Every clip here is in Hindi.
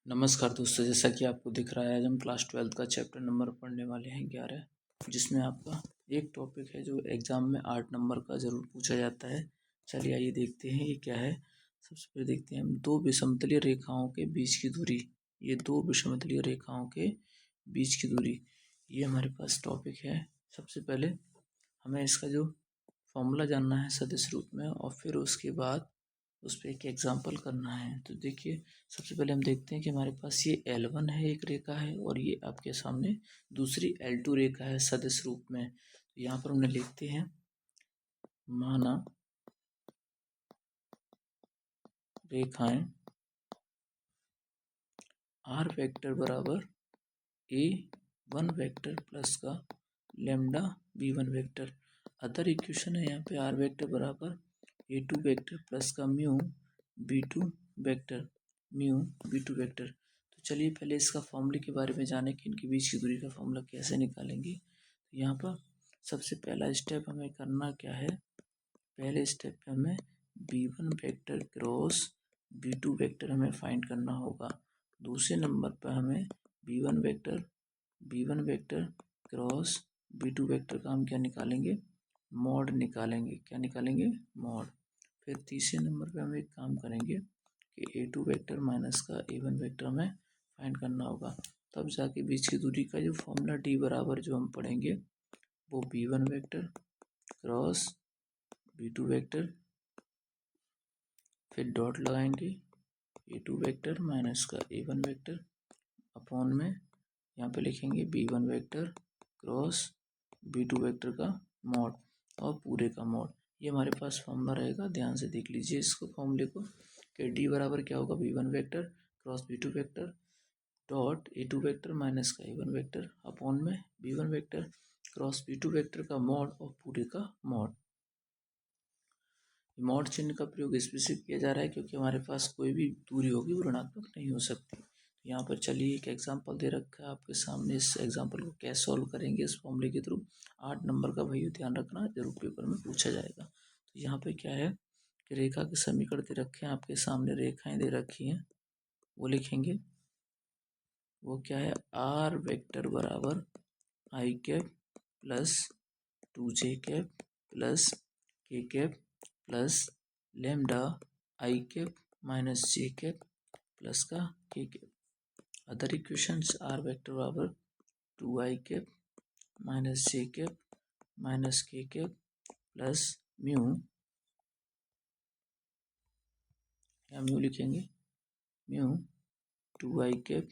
नमस्कार दोस्तों, जैसा कि आपको दिख रहा है आज हम क्लास 12th का चैप्टर नंबर पढ़ने वाले हैं 11, जिसमें आपका एक टॉपिक है जो एग्ज़ाम में 8 नंबर का ज़रूर पूछा जाता है। चलिए आइए देखते हैं ये क्या है। सबसे पहले देखते हैं हम दो विषमतलीय रेखाओं के बीच की दूरी। ये दो विषमतलीय रेखाओं के बीच की दूरी, ये हमारे पास टॉपिक है। सबसे पहले हमें इसका जो फॉर्मूला जानना है सदिश रूप में, और फिर उसके बाद उस पर एक एग्जाम्पल करना है। तो देखिए, सबसे पहले हम देखते हैं कि हमारे पास ये L1 है, एक रेखा है, और ये आपके सामने दूसरी L2 रेखा है सदिश रूप में। तो यहाँ पर हमने लिखते हैं, माना रेखाएं R वेक्टर बराबर A1 वेक्टर प्लस का lambda B1 vector. Other equation है यहाँ पे R वेक्टर बराबर A2 वेक्टर प्लस का mu B2 vector, mu B2 vector. तो चलिए पहले इसका फॉर्मूले के बारे में जाने कि इनके बीच की दूरी का फॉर्मूला कैसे निकालेंगे। तो यहाँ पर सबसे पहला स्टेप हमें करना क्या है, पहले स्टेप पे हमें B1 vector cross B2 vector हमें फाइंड करना होगा। दूसरे नंबर पर हमें B1 vector cross B2 vector का हम क्या निकालेंगे, मॉड निकालेंगे। क्या निकालेंगे, मॉड। फिर तीसरे नंबर पे हम एक काम करेंगे कि A2 वेक्टर माइनस का A1 वेक्टर हमें फाइंड करना होगा। तब जाके बीच की दूरी का जो फॉर्मूला D बराबर जो हम पढ़ेंगे वो B1 vector cross B2 vector, फिर डॉट लगाएंगे A2 वेक्टर माइनस का A1 वेक्टर अपॉन में यहाँ पे लिखेंगे B1 vector cross B2 vector का मॉड और पूरे का मॉड। ये हमारे पास फॉर्मूला रहेगा, ध्यान से देख लीजिए इसको फॉर्मूले को कि D बराबर क्या होगा, B1 vector cross B2 vector dot A2 vector minus का A1 वेक्टर अपॉन में B1 vector cross B2 vector का मॉड और पूरे का मॉड। मॉड चिन्ह का प्रयोग इसलिए किया जा रहा है क्योंकि हमारे पास कोई भी दूरी होगी वो ऋणात्मक नहीं हो सकती। तो यहाँ पर चलिए एक एग्जांपल दे रखा है आपके सामने, इस एग्जांपल को कैसे सॉल्व करेंगे इस फॉर्मूले के थ्रू। 8 नंबर का भाई ध्यान रखना, जरूर पेपर में पूछा जाएगा। तो यहाँ पे क्या है कि रेखा के समीकरण दे रखे हैं आपके सामने, रेखाएं दे रखी हैं, वो लिखेंगे। वो क्या है, आर वेक्टर बराबर I cap plus 2j cap plus K cap plus lambda I cap minus J cap plus का K cap. Other equations R vector बराबर 2i cap minus J cap minus K cap plus mu, या म्यू लिखेंगे, mu 2i cap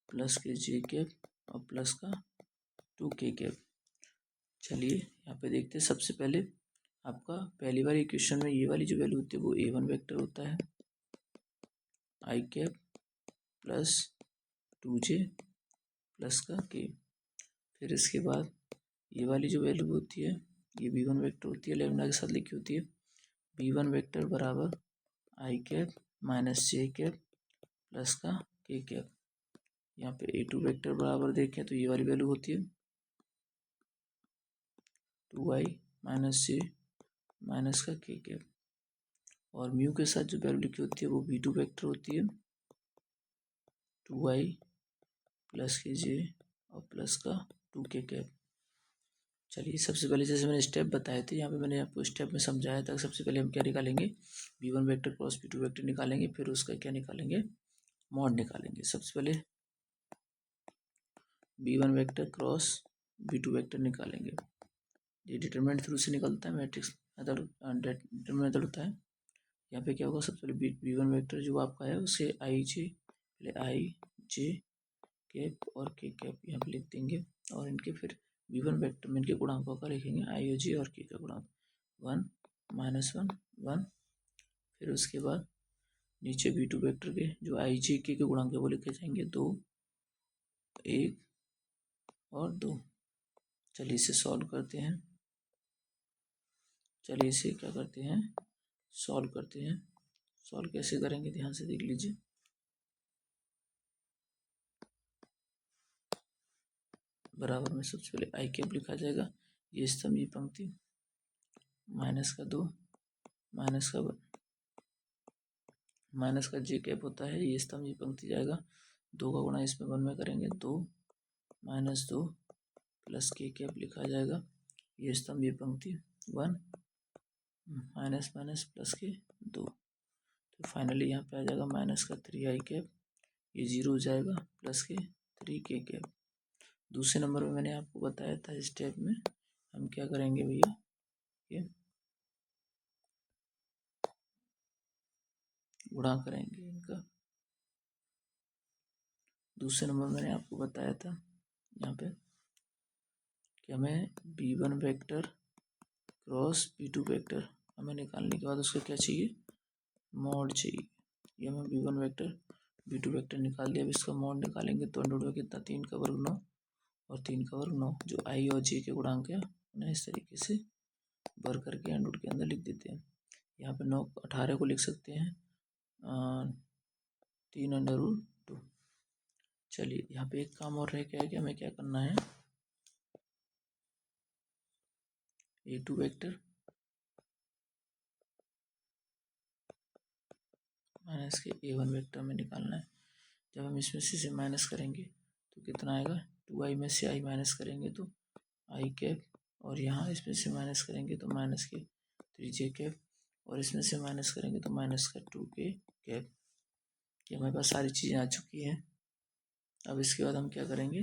plus K J cap और प्लस का 2k कैप। चलिए यहाँ पे देखते हैं, सबसे पहले आपका पहली बार इक्वेशन में ये वाली जो वैल्यू होती है वो A1 वेक्टर होता है, आई कैप प्लस 2j प्लस का k। फिर इसके बाद ये वाली जो वैल्यू होती है ये B1 वेक्टर होती है, लेमडा के साथ लिखी होती है। B1 वेक्टर बराबर I cap minus J cap plus का k कैप। यहाँ पे A2 वेक्टर बराबर देखें तो ये वाली वैल्यू होती है 2i माइनस जे माइनस का k कैप, और म्यू के साथ जो वैल्यू लिखी होती है वो B2 वेक्टर होती है 2i प्लस के जे और प्लस का 2k कैप। चलिए सबसे पहले जैसे मैंने स्टेप बताए थे, यहाँ पे मैंने आपको स्टेप में समझाया था। सबसे पहले हम क्या निकालेंगे, B1 vector cross B2 vector निकालेंगे, फिर उसका क्या निकालेंगे, मॉड निकालेंगे। सबसे पहले B1 vector cross B2 vector निकालेंगे। ये डिटरमिनेंट थ्रू से निकलता है, मैट्रिक्स मेथड डिटरमिनेंट मेथड होता है। यहाँ पे क्या होगा, सबसे पहले B1 वेक्टर जो आपका है उसे आई जे कैप और के कैप यहाँ पे लिख देंगे, और इनके फिर B1 वेक्टर में इनके गुणांकों का लिखेंगे आई जे और के का गुणांक 1 -1 1। फिर उसके बाद नीचे B2 वेक्टर के जो आई जे के गुणांक है वो लिखे जाएंगे 2 1 और 2। चलिए इसे सॉल्व करते हैं, चलिए इसे क्या करते हैं, सॉल्व करते हैं। सॉल्व कैसे करेंगे ध्यान से देख लीजिए। बराबर में सबसे पहले आई कैप लिखा जाएगा, ये स्तंभ ये पंक्ति, माइनस का 2 माइनस का 1 माइनस का जे कैप होता है, ये स्तंभ ये पंक्ति जाएगा, 2 का गुणा इसमें 1 में करेंगे 2 माइनस 2 प्लस के कैप लिखा जाएगा, ये स्तंभ ये पंक्ति 1 माइनस माइनस प्लस के 2। तो फाइनली यहाँ पे आ जाएगा माइनस का 3i कैप, ये 0 हो जाएगा, प्लस के 3k कैप। दूसरे नंबर में मैंने आपको बताया था इस स्टेप में हम क्या करेंगे भैया, ये गुणा करेंगे इनका। दूसरे नंबर मैंने आपको बताया था यहाँ पे कि हमें b1 vector cross b2 vector हमें निकालने के बाद उसका क्या चाहिए, मॉड चाहिए। ये हमें b1 वेक्टर b2 वेक्टर निकाल दिया। अब इसका मॉड निकालेंगे तो अंडर में कितना, 3 का वर्ग 9 और 3 का वर्ग 9। जो i और j के गुणांक है उन्हें इस तरीके से भर करके अंडर के अंदर लिख देते हैं। यहाँ पे 9 18 को लिख सकते हैं 3√2। चलिए यहाँ पे एक काम और रह गया है कि हमें क्या करना है, a2 वेक्टर माइनस के a1 वेक्टर में निकालना है। जब हम इसमें से माइनस करेंगे तो कितना आएगा, 2i में से i माइनस करेंगे तो i कैप, और यहाँ इसमें से माइनस करेंगे तो माइनस के 3j कैप, और इसमें से माइनस करेंगे तो माइनस का 2k कैप। ये हमारे पास सारी चीज़ें आ चुकी हैं। अब इसके बाद हम क्या करेंगे,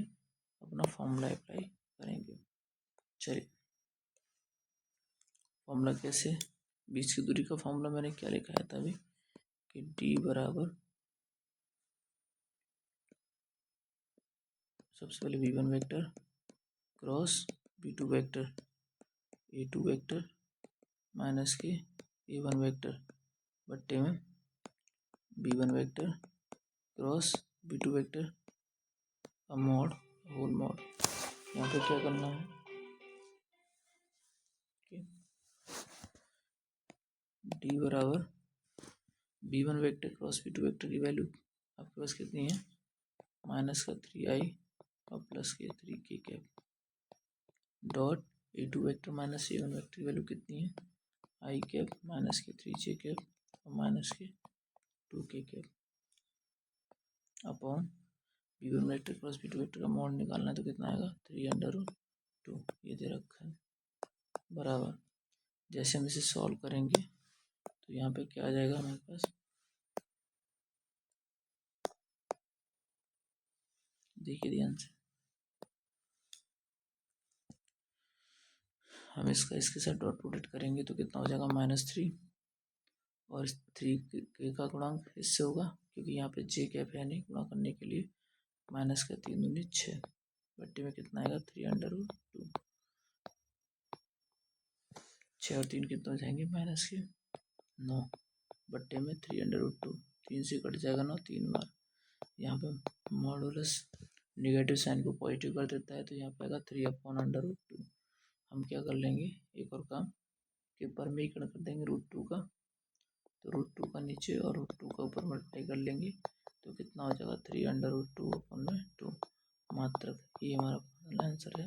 अपना फॉर्मूला अप्लाई करेंगे। चलिए फॉर्मूला कैसे, बीच की दूरी का फॉर्मूला मैंने क्या लिखा था अभी कि d बराबर, सबसे पहले v1 vector cross b2 vector a2 vector minus के a1 वेक्टर बट्टे में b1 vector cross b2 vector का मॉड होल मॉड। यहाँ पे क्या करना है कि d बराबर b1 vector cross b2 vector की वैल्यू आपके पास कितनी है, माइनस का 3i और प्लस के 3k cap dot a2 vector minus a1 vector की वैल्यू कितनी है, i कैप माइनस के 3j कैप और माइनस के 2k cap upon b1 vector cross b2 vector का मॉड निकालना है तो कितना आएगा, 3√2 ये दे रखा है बराबर। जैसे हम इसे सॉल्व करेंगे तो यहाँ पे क्या आ जाएगा हमारे पास, देखिए ध्यान से, हम इसका इसके साथ डॉट प्रोडक्ट करेंगे तो कितना हो जाएगा, -3, और इस 3 के का गुणांक इससे होगा क्योंकि यहाँ पे जे कैप है नहीं गुणा करने के लिए, माइनस का 3 दूनी 6 बट्टे में कितना आएगा, 3√2। 6 और 3 कितना हो जाएंगे, माइनस के 9 बट्टे में 3√2, 3 से कट जाएगा 9 3 बार। यहाँ पे मॉडुलस निगेटिव साइन को पॉजिटिव कर देता है तो यहाँ पे आएगा 3/√2। हम क्या कर लेंगे, एक और काम के परमीकरण कर देंगे √2 का, तो √2 का नीचे और √2 का ऊपर मल्टीप्लाई कर लेंगे तो कितना हो जाएगा, 3√2/2 मात्रक। ये हमारा आंसर है।